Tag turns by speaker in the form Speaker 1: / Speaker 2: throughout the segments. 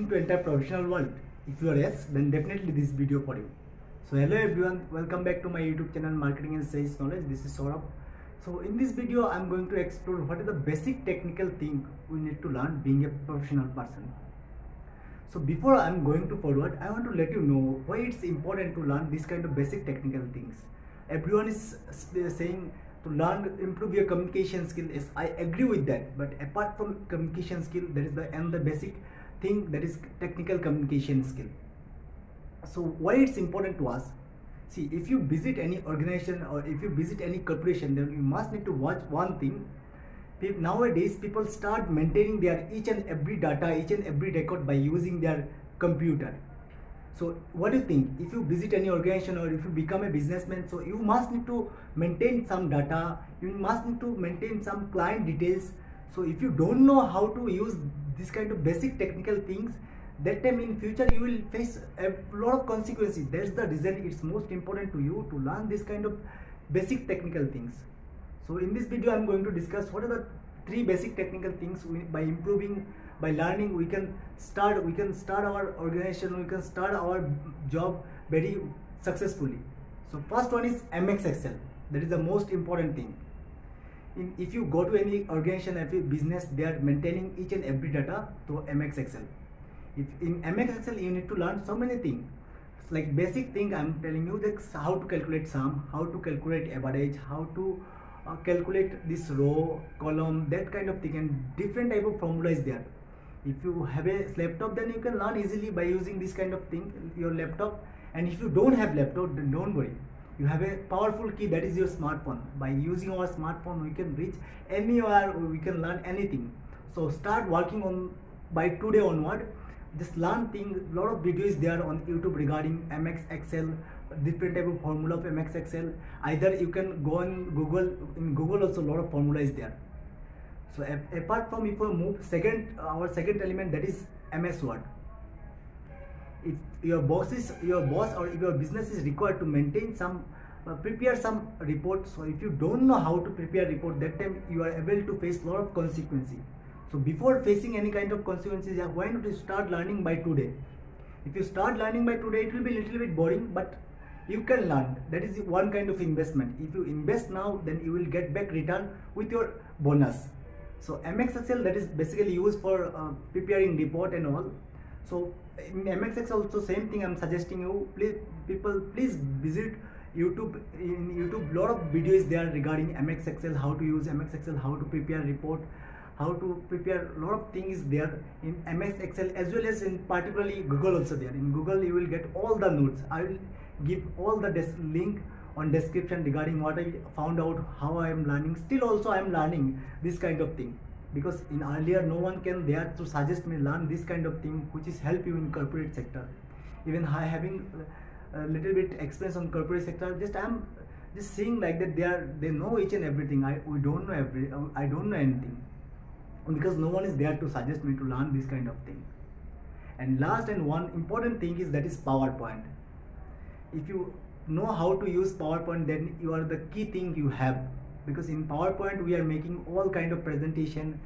Speaker 1: To enter professional world? If you are yes, then definitely this video for you. So hello everyone, welcome back to my YouTube channel Marketing and Sales Knowledge. This is Saurabh. So in this video I am going to explore what is the basic technical thing we need to learn being a professional person. So before I am going to forward, I want to let you know why it's important to learn this kind of basic technical things. Everyone is saying to learn, improve your communication skill. Yes, I agree with that. But apart from communication skill, there is the basic thing, that is technical communication skill. So why it's important to us? See, if you visit any organization or if you visit any corporation, then you must need to watch one thing. Nowadays people start maintaining their each and every data, each and every record by using their computer. So what do you think? If you visit any organization or if you become a businessman, so you must need to maintain some data, you must need to maintain some client details. So if you don't know how to use this kind of basic technical things, that time in future you will face a lot of consequences. That's the reason it's most important to you to learn this kind of basic technical things. So in this video I'm going to discuss what are the three basic technical things by improving, by learning, we can start our organization, we can start our job very successfully. So first one is MX Excel. That is the most important thing. If you go to any organization, every business, they are maintaining each and every data through MX Excel. If in MX Excel you need to learn so many things. Like basic thing I'm telling you, that how to calculate sum, how to calculate average, how to calculate this row, column, that kind of thing, and different type of formula is there. If you have a laptop, then you can learn easily by using this kind of thing, your laptop. And if you don't have laptop, then don't worry, you have a powerful key, that is your smartphone. By using our smartphone we can reach anywhere, we can learn anything. So start working on by today onward. Just learn thing, lot of videos there on YouTube regarding MX Excel, different type of formula of MX Excel. Either you can go on Google, in Google also lot of formula is there. So apart from, if we move our second element, that is MS Word. If your boss or if your business is required to maintain some prepare some report, so if you don't know how to prepare report, that time you are able to face lot of consequences. So before facing any kind of consequences, why not you start learning by today? If you start learning by today, it will be a little bit boring, but you can learn. That is one kind of investment. If you invest now, then you will get back return with your bonus. So MX Excel, that is basically used for preparing report and all. So in MX Excel also same thing I'm suggesting you, please visit YouTube. In YouTube lot of videos there regarding MX Excel, how to use MX Excel, how to prepare report, how to prepare, lot of things there in MX Excel, as well as in particularly Google also there. In Google you will get all the notes. I will give all the link on description regarding what I found out, how I am learning. Still also I am learning this kind of thing, because in earlier no one can there to suggest me learn this kind of thing which is help you in corporate sector. Even I having a little bit experience on corporate sector, I am just saying like that they know each and everything. I don't know anything, because no one is there to suggest me to learn this kind of thing. And last and one important thing is, that is PowerPoint. If you know how to use PowerPoint, then you are the key thing you have, because in PowerPoint we are making all kind of presentation,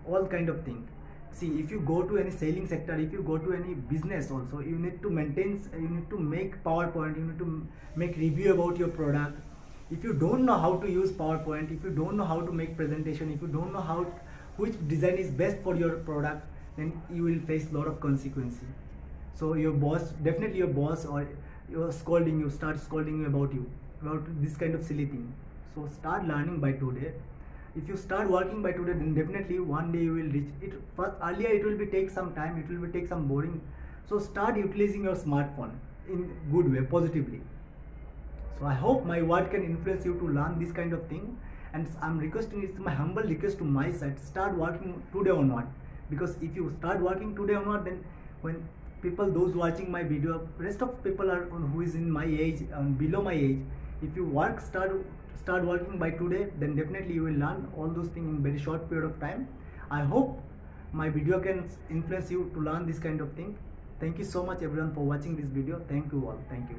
Speaker 1: all kind of thing. See, if you go to any selling sector, if you go to any business also, you need to make PowerPoint, you need to make review about your product. If you don't know how to use PowerPoint, if you don't know how to make presentation, if you don't know which design is best for your product, then you will face lot of consequences. So your boss or start scolding you about this kind of silly thing. So start learning by today. If you start working by today, then definitely one day you will reach it. First, earlier it will take some time, it will take some boring. So start utilizing your smartphone in good way, positively. So I hope my word can influence you to learn this kind of thing, and I'm requesting, it's my humble request to my side, start working today onward. Because if you start working today onward, then when people, those watching my video, rest of people are who is in my age and below my age, if you start working by today, then definitely you will learn all those things in very short period of time. I hope my video can influence you to learn this kind of thing. Thank you so much everyone for watching this video. Thank you all. Thank you.